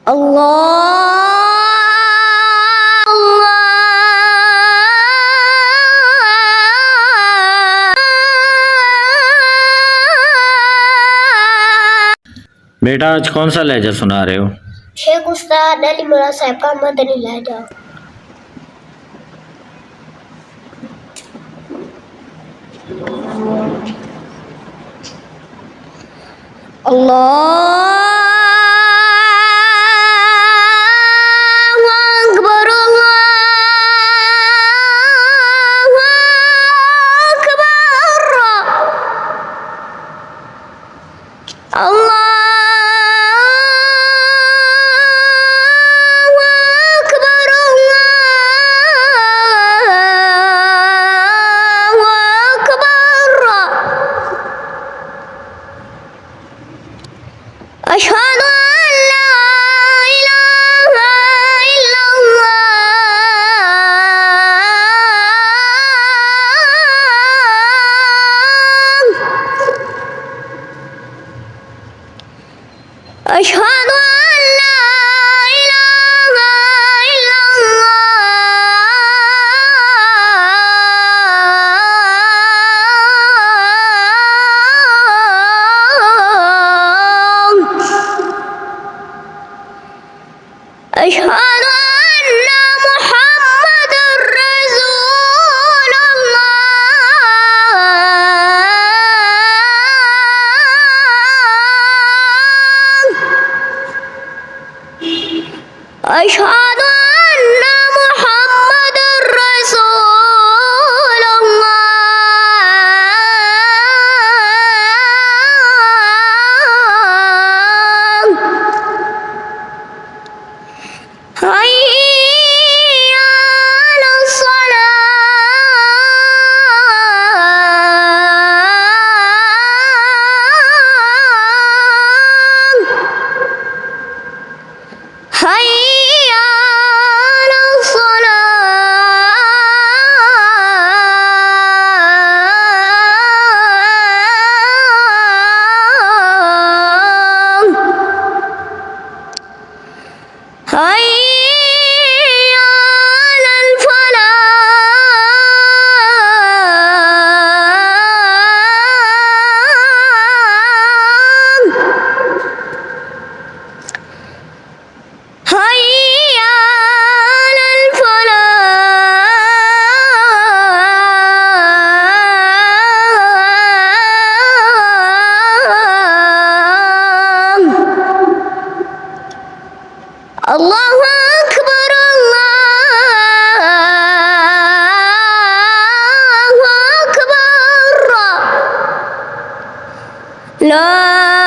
Allah बेटा आज कौन सा लहजा सुना रहे हो? शेख उस्ताद अली मुला साहब का मदनी लहजा। Allahu Akbar, Allahu Akbar. Allahu Akbar, Allahu Akbar. أشهد أن لا إله إلا الله أشهد أن لا إله إلا الله أشهد أن محمد رسول الله أشهد أن محمد رسول الله حي على الصلاة حي على الصلاة حي على الفلاح حي على الفلاح الله أكبر الله أكبر لا